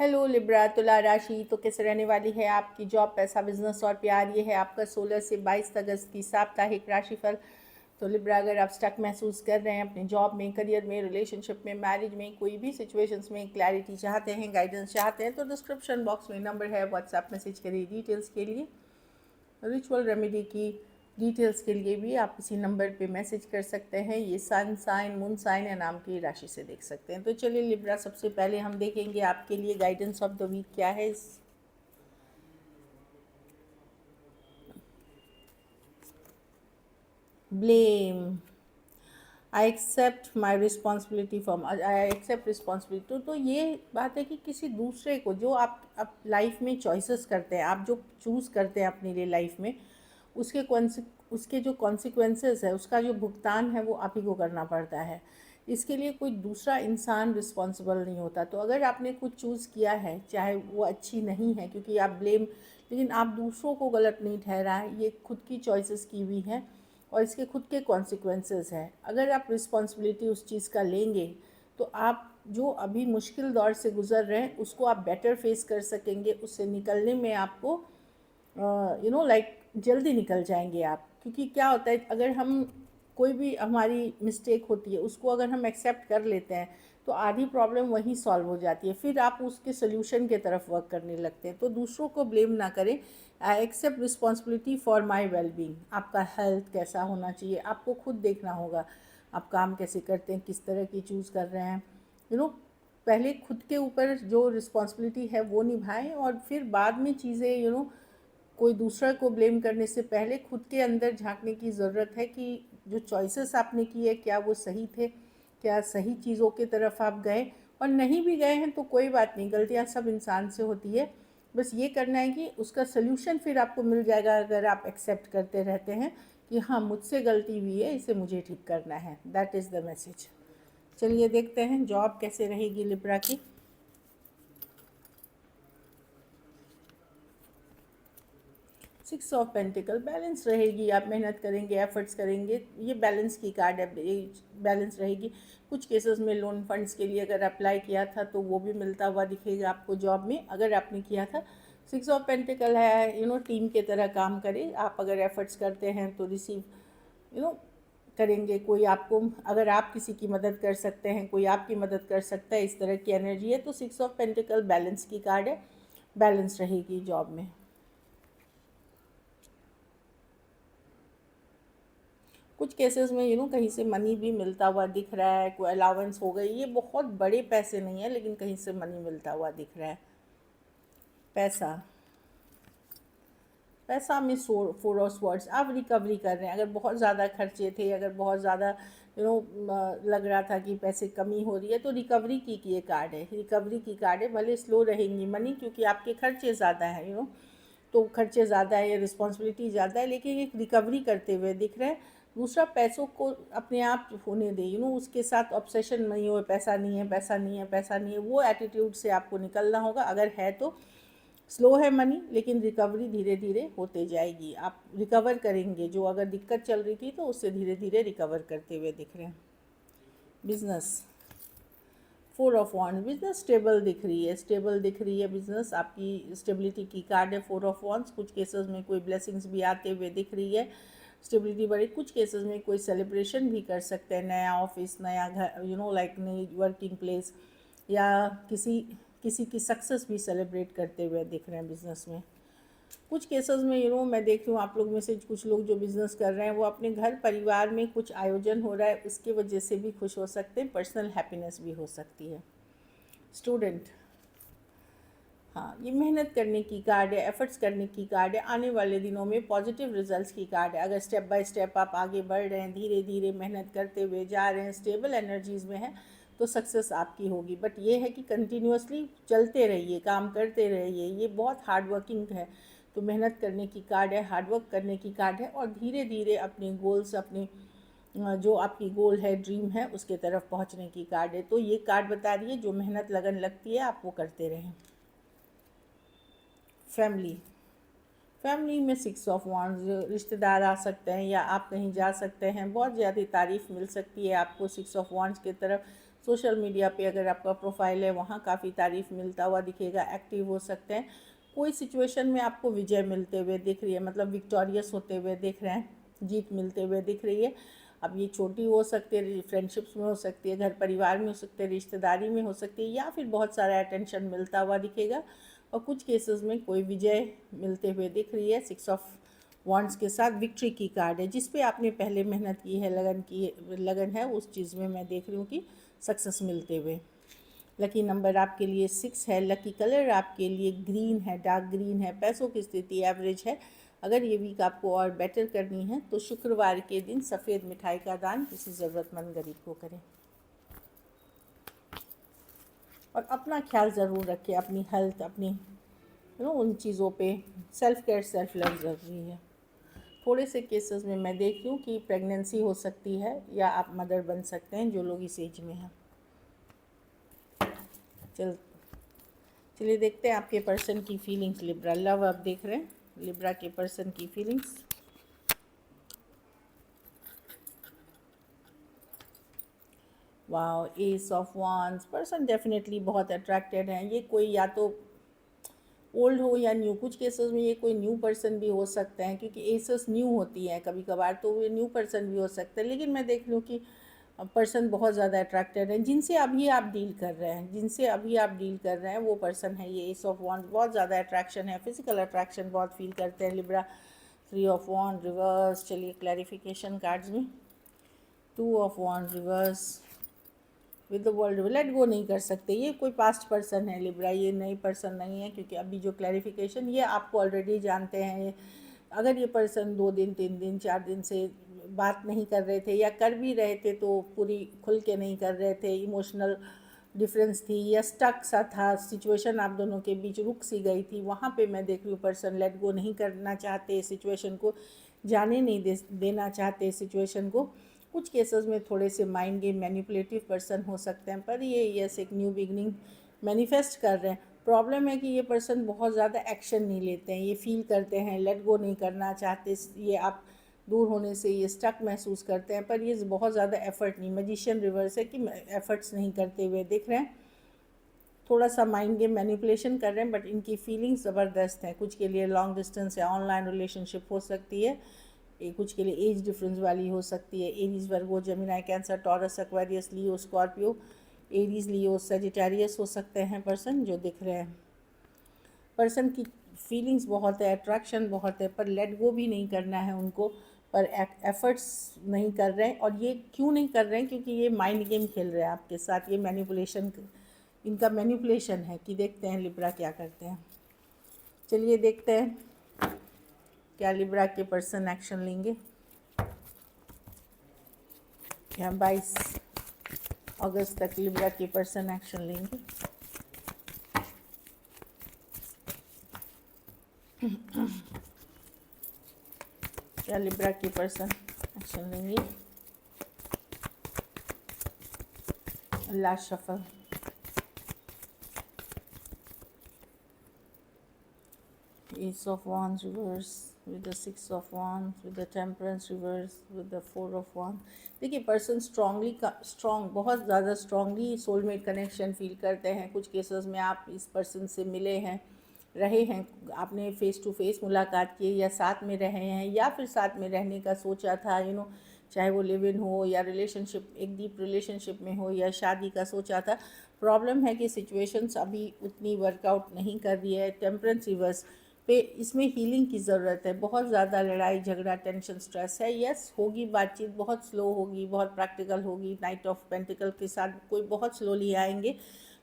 Hello Libra तुला राशि। तो कैसे रहने वाली है आपकी जॉब, पैसा, बिजनेस और प्यार। ये है आपका 16 से 22 अगस्त की साप्ताहिक राशिफल। तो लिब्रा, अगर आप स्टक महसूस कर रहे हैं अपने जॉब में, करियर में, रिलेशनशिप में, मैरिज में, कोई भी सिचुएशंस में क्लैरिटी चाहते हैं, गाइडेंस चाहते हैं, तो डिस्क्रिप्शन बॉक्स में नंबर है, व्हाट्सएप मैसेज करिए डिटेल्स के लिए। रिचुअल रेमेडी की डिटेल्स के लिए भी आप इसी नंबर पे मैसेज कर सकते हैं। ये सन साइन, मून साइन या नाम की राशि से देख सकते हैं। तो चलिए लिब्रा, सबसे पहले हम देखेंगे आपके लिए गाइडेंस ऑफ द वीक क्या है। Blame, I accept my responsibility from, I accept responsibility. तो ये बात है कि किसी दूसरे को, जो आप लाइफ में चॉइसेस करते हैं, आप जो चूज़ करते हैं अपने लिए लाइफ में, उसके जो कॉन्सिक्वेंसेस है, उसका जो भुगतान है, वो आप ही को करना पड़ता है। इसके लिए कोई दूसरा इंसान रिस्पॉन्सिबल नहीं होता। तो अगर आपने कुछ चूज़ किया है, चाहे वो अच्छी नहीं है, क्योंकि आप ब्लेम, लेकिन आप दूसरों को गलत नहीं ठहराएं, ये खुद की चॉइसेस की हुई हैं और इसके खुद के कॉन्सिक्वेंसेस हैं। अगर आप रिस्पॉन्सिबिलिटी उस चीज़ का लेंगे, तो आप जो अभी मुश्किल दौर से गुज़र रहे हैं, उसको आप बेटर फेस कर सकेंगे। उससे निकलने में आपको लाइक जल्दी निकल जाएंगे आप। क्योंकि क्या होता है, अगर हम कोई भी हमारी मिस्टेक होती है, उसको अगर हम एक्सेप्ट कर लेते हैं, तो आधी प्रॉब्लम वहीं सॉल्व हो जाती है। फिर आप उसके सोल्यूशन के तरफ वर्क करने लगते हैं। तो दूसरों को ब्लेम ना करें। I accept responsibility for my wellbeing. आपका हेल्थ कैसा होना चाहिए, आपको खुद देखना होगा। आप काम कैसे करते हैं, किस तरह की चूज़ कर रहे हैं, पहले खुद के ऊपर जो रिस्पॉन्सिबिलिटी है वो निभाएं, और फिर बाद में चीज़ें कोई दूसरा को ब्लेम करने से पहले खुद के अंदर झांकने की ज़रूरत है कि जो चॉइसेस आपने किए, क्या वो सही थे, क्या सही चीज़ों की तरफ आप गए। और नहीं भी गए हैं तो कोई बात नहीं, गलतियां सब इंसान से होती है। बस ये करना है कि उसका सल्यूशन फिर आपको मिल जाएगा, अगर आप एक्सेप्ट करते रहते हैं कि हाँ, मुझसे गलती हुई है, इसे मुझे ठीक करना है। That is the message. चलिए देखते हैं जॉब कैसे रहेगी लिब्रा की। 6 ऑफ पेंटिकल बैलेंस रहेगी। आप मेहनत करेंगे, एफर्ट्स करेंगे, ये बैलेंस की कार्ड है, ये बैलेंस रहेगी। कुछ केसेस में लोन फंड्स के लिए अगर अप्लाई किया था तो वो भी मिलता हुआ दिखेगा आपको जॉब में, अगर आपने किया था। 6 ऑफ पेंटिकल है, टीम के तरह काम करें। आप अगर एफर्ट्स करते हैं तो रिसीव यू नो करेंगे। कोई आपको, अगर आप किसी की मदद कर सकते हैं, कोई आपकी मदद कर सकता है, इस तरह की एनर्जी है। तो 6 ऑफ पेंटिकल बैलेंस की कार्ड है, बैलेंस रहेगी जॉब में। कुछ केसेस में कहीं से मनी भी मिलता हुआ दिख रहा है, कोई अलाउंस हो गई, ये बहुत बड़े पैसे नहीं है, लेकिन कहीं से मनी मिलता हुआ दिख रहा है। पैसा, पैसा में 4 ऑफ स्वॉर्ड्स, आप रिकवरी कर रहे हैं। अगर बहुत ज़्यादा खर्चे थे, अगर बहुत ज़्यादा लग रहा था कि पैसे कमी हो रही है, तो रिकवरी की ये कार्ड है, रिकवरी की कार्ड है। भले स्लो रहेंगी मनी, क्योंकि आपके खर्चे ज़्यादा हैं, तो खर्चे ज़्यादा है, रिस्पॉन्सिबिलिटी ज़्यादा है, लेकिन एक रिकवरी करते हुए दिख रहे हैं। दूसरा, पैसों को अपने आप होने दे, उसके साथ ऑब्सेशन नहीं हो, पैसा नहीं है, पैसा नहीं है, पैसा नहीं है, वो एटीट्यूड से आपको निकलना होगा। अगर है तो स्लो है मनी, लेकिन रिकवरी धीरे धीरे होते जाएगी। आप रिकवर करेंगे, जो अगर दिक्कत चल रही थी तो उससे धीरे धीरे रिकवर करते हुए दिख रहे हैं। Business, 4 of wands, business stable दिख रही है, स्टेबल दिख रही है बिजनेस। आपकी स्टेबिलिटी की कार्ड है 4 ऑफ वॉन्ड्स। कुछ केसेस में कोई ब्लेसिंग्स भी आते हुए दिख रही है, स्टेबिलिटी बढ़ी। कुछ केसेस में कोई सेलिब्रेशन भी कर सकते हैं, नया ऑफिस, नया घर, लाइक नई वर्किंग प्लेस, या किसी किसी की सक्सेस भी सेलिब्रेट करते हुए दिख रहे हैं बिजनेस में। कुछ केसेस में मैं देख रही हूँ आप लोग में से कुछ लोग जो बिज़नेस कर रहे हैं, वो अपने घर परिवार में कुछ आयोजन हो रहा है, उसके वजह से भी खुश हो सकते हैं। पर्सनल हैप्पीनेस भी हो सकती है। स्टूडेंट, हाँ, ये मेहनत करने की कार्ड है, एफर्ट्स करने की कार्ड है। आने वाले दिनों में पॉजिटिव रिजल्ट्स की कार्ड है। अगर स्टेप बाय स्टेप आप आगे बढ़ रहे हैं, धीरे धीरे मेहनत करते हुए जा रहे हैं, स्टेबल एनर्जीज़ में हैं, तो सक्सेस आपकी होगी। बट ये है कि कंटिन्यूसली चलते रहिए, काम करते रहिए। ये बहुत हार्ड वर्किंग है, तो मेहनत करने की कार्ड है, हार्डवर्क करने की कार्ड है, और धीरे धीरे अपने गोल्स, अपने जो आपकी गोल है, ड्रीम है, उसके तरफ पहुंचने की कार्ड है। तो ये कार्ड बता रही है जो मेहनत लगन लगती है आप वो करते रहें। फैमिली, फैमिली में 6 ऑफ वॉन्ड्स, रिश्तेदार आ सकते हैं या आप कहीं जा सकते हैं, बहुत ज़्यादा तारीफ़ मिल सकती है आपको 6 ऑफ वॉन्ड्स की तरफ। सोशल मीडिया पे अगर आपका प्रोफाइल है वहाँ काफ़ी तारीफ़ मिलता हुआ दिखेगा, एक्टिव हो सकते हैं। कोई सिचुएशन में आपको विजय मिलते हुए दिख रही है, मतलब विक्टोरियस होते हुए दिख रहे हैं, जीत मिलते हुए दिख रही है। अब ये छोटी हो सकती है, फ्रेंडशिप्स में हो सकती है, घर परिवार में हो सकती है, रिश्तेदारी में हो सकती है, या फिर बहुत सारा अटेंशन मिलता हुआ दिखेगा। और कुछ केसेस में कोई विजय मिलते हुए दिख रही है। 6 ऑफ वॉन्ड्स के साथ विक्ट्री की कार्ड है, जिस पे आपने पहले मेहनत की है, लगन है, उस चीज़ में मैं देख रही हूँ कि सक्सेस मिलते हुए। लकी नंबर आपके लिए 6 है। लकी कलर आपके लिए ग्रीन है, डार्क ग्रीन है। पैसों की स्थिति एवरेज है। अगर ये वीक आपको और बेटर करनी है तो शुक्रवार के दिन सफ़ेद मिठाई का दान किसी ज़रूरतमंद गरीब को करें। और अपना ख्याल ज़रूर रखें, अपनी हेल्थ, अपनी उन चीज़ों पे सेल्फ केयर, सेल्फ लव ज़रूरी है। थोड़े से केसेस में मैं देख रही हूँ कि प्रेगनेंसी हो सकती है या आप मदर बन सकते हैं, जो लोग इस एज में हैं। चलिए देखते हैं आपके पर्सन की फीलिंग्स। लिब्रा लव आप देख रहे हैं, लिब्रा के पर्सन की feelings. Wow, S of wands. Person definitely बहुत अट्रैक्टेड हैं। ये कोई या तो ओल्ड हो या न्यू, कुछ केसेस में ये कोई न्यू पर्सन भी हो सकते हैं, क्योंकि एसेस न्यू होती हैं कभी कभार, तो ये न्यू पर्सन भी हो सकते हैं। लेकिन मैं देख लूँ कि पर्सन बहुत ज़्यादा अट्रैक्टेड है, जिनसे अभी आप डील कर रहे हैं, वो पर्सन है ये एस ऑफ वॉन्ड। बहुत ज़्यादा अट्रैक्शन है, फिजिकल अट्रैक्शन बहुत फील करते हैं लिब्रा। 3 of wand reverse. चलिए क्लैरिफिकेशन कार्ड्स में 2 of wand reverse with the world. Let go नहीं कर सकते, ये कोई पास्ट पर्सन है लिब्रा, ये नई पर्सन नहीं है, क्योंकि अभी जो क्लैरिफिकेशन ये आपको ऑलरेडी जानते हैं। अगर ये पर्सन 2 दिन 3 दिन 4 दिन से बात नहीं कर रहे थे, या कर भी रहे थे तो पूरी खुल के नहीं कर रहे थे, इमोशनल डिफरेंस थी या स्टक सा था, सिचुएशन आप दोनों के बीच रुक सी गई थी, वहाँ पे मैं देख रही हूँ पर्सन लेट गो नहीं करना चाहते, सिचुएशन को जाने नहीं देना चाहते सिचुएशन को। कुछ केसेस में थोड़े से माइंड गेम मैनिपुलेटिव पर्सन हो सकते हैं, पर ये यस एक न्यू बिगनिंग मैनिफेस्ट कर रहे हैं। प्रॉब्लम है कि ये पर्सन बहुत ज़्यादा एक्शन नहीं लेते हैं, ये फील करते हैं, लेट गो नहीं करना चाहते, ये आप दूर होने से ये स्टक महसूस करते हैं, पर ये बहुत ज़्यादा एफर्ट नहीं, मैजिशियन रिवर्स है कि एफर्ट्स नहीं करते हुए दिख रहे हैं। थोड़ा सा माइंड गेम मैनिपुलेशन कर रहे हैं, बट इनकी फीलिंग्स ज़बरदस्त हैं। कुछ के लिए लॉन्ग डिस्टेंस या ऑनलाइन रिलेशनशिप हो सकती है, कुछ के लिए एज डिफरेंस वाली हो सकती है। एरीज, वर्गो, जेमिनी, कैंसर, टॉरस, एक्वेरियस, लियो, स्कॉर्पियो, एरीज, लियो, सेजिटेरियस हो सकते हैं पर्सन जो दिख रहे हैं। पर्सन की फीलिंग्स बहुत है, अट्रैक्शन बहुत है, पर लेट गो भी नहीं करना है उनको, पर एफर्ट्स नहीं कर रहे हैं। और ये क्यों नहीं कर रहे हैं? क्योंकि ये माइंड गेम खेल रहे हैं आपके साथ, ये मैनिपुलेशन, इनका मैनिपुलेशन है। कि देखते हैं लिब्रा क्या करते हैं। चलिए देखते हैं क्या लिब्रा के पर्सन एक्शन लेंगे। यहाँ 22 अगस्त तक लिब्रा के पर्सन एक्शन लेंगे। क्या लिब्रा के पर्सन एक्शन लेंगे? Last shuffle. Ace of Wands reverse with the 6 of Wands, with the Temperance reverse, with the 4 of Wands। देखिए पर्सन स्ट्रॉन्ग, बहुत ज़्यादा स्ट्रॉन्गली सोलमेट कनेक्शन फील करते हैं। कुछ केसेस में आप इस पर्सन से मिले हैं, रहे हैं, आपने फेस टू फेस मुलाकात की, या साथ में रहे हैं, या फिर साथ में रहने का सोचा था, चाहे वो लिव इन हो या रिलेशनशिप, एक डीप रिलेशनशिप में हो, या शादी का सोचा था। प्रॉब्लम है कि सिचुएशंस अभी उतनी वर्कआउट नहीं कर रही है। टेम्परेंस रिवर्स पे इसमें हीलिंग की ज़रूरत है। बहुत ज़्यादा लड़ाई झगड़ा, टेंशन, स्ट्रेस है। यस होगी बातचीत, बहुत स्लो होगी, बहुत प्रैक्टिकल होगी। नाइट ऑफ पेंटिकल के साथ कोई बहुत स्लोली आएंगे,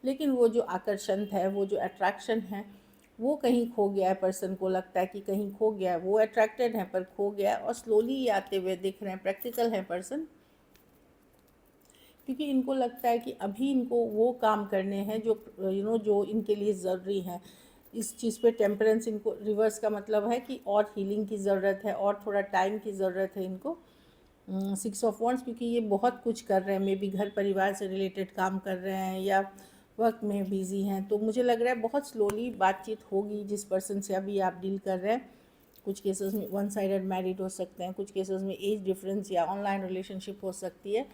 लेकिन वो जो आकर्षण है, वो जो अट्रैक्शन है, वो कहीं खो गया है। पर्सन को लगता है कि कहीं खो गया है, वो अट्रैक्टेड है पर खो गया है, और स्लोली आते हुए दिख रहे हैं। प्रैक्टिकल है पर्सन, क्योंकि इनको लगता है कि अभी इनको वो काम करने हैं जो जो इनके लिए ज़रूरी हैं। इस चीज़ पे टेम्परेंस इनको रिवर्स का मतलब है कि और हीलिंग की ज़रूरत है, और थोड़ा टाइम की ज़रूरत है इनको। 6 ऑफ वॉन्ड्स, क्योंकि ये बहुत कुछ कर रहे हैं, मे बी घर परिवार से रिलेटेड काम कर रहे हैं या वर्क में बिजी हैं, तो मुझे लग रहा है बहुत स्लोली बातचीत होगी जिस पर्सन से अभी आप डील कर रहे हैं। कुछ केसेस में वन साइडेड मैरिड हो सकते हैं, कुछ केसेस में एज डिफरेंस या ऑनलाइन रिलेशनशिप हो सकती है।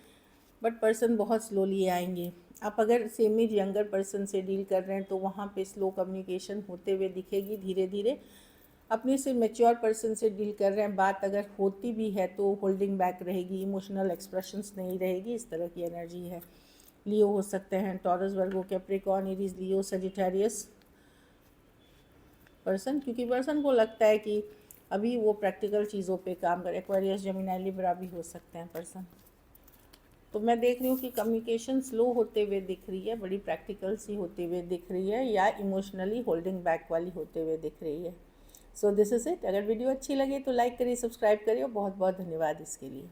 बट पर्सन बहुत स्लोली आएंगे। आप अगर सेम एज यंगर पर्सन से डील कर रहे हैं तो वहाँ पे स्लो कम्युनिकेशन होते हुए दिखेगी धीरे धीरे। अपने से मेच्योर पर्सन से डील कर रहे हैं, बात अगर होती भी है तो होल्डिंग बैक रहेगी, इमोशनल एक्सप्रेशंस नहीं रहेगी, इस तरह की एनर्जी है। लियो हो सकते हैं, टॉरस, वर्गो, कैप्रिकॉर्न, एरीज, लियो, सजिटेरियस पर्सन, क्योंकि पर्सन को लगता है कि अभी वो प्रैक्टिकल चीज़ों पे काम करे। एक्वेरियस, जेमिनी, लिब्रा भी हो सकते हैं पर्सन। तो मैं देख रही हूँ कि कम्युनिकेशन स्लो होते हुए दिख रही है, बड़ी प्रैक्टिकल सी होते हुए दिख रही है, या इमोशनली होल्डिंग बैक वाली होते हुए दिख रही है। So this is it. अगर वीडियो अच्छी लगे तो लाइक करिए, सब्सक्राइब करिए, और बहुत बहुत धन्यवाद इसके लिए।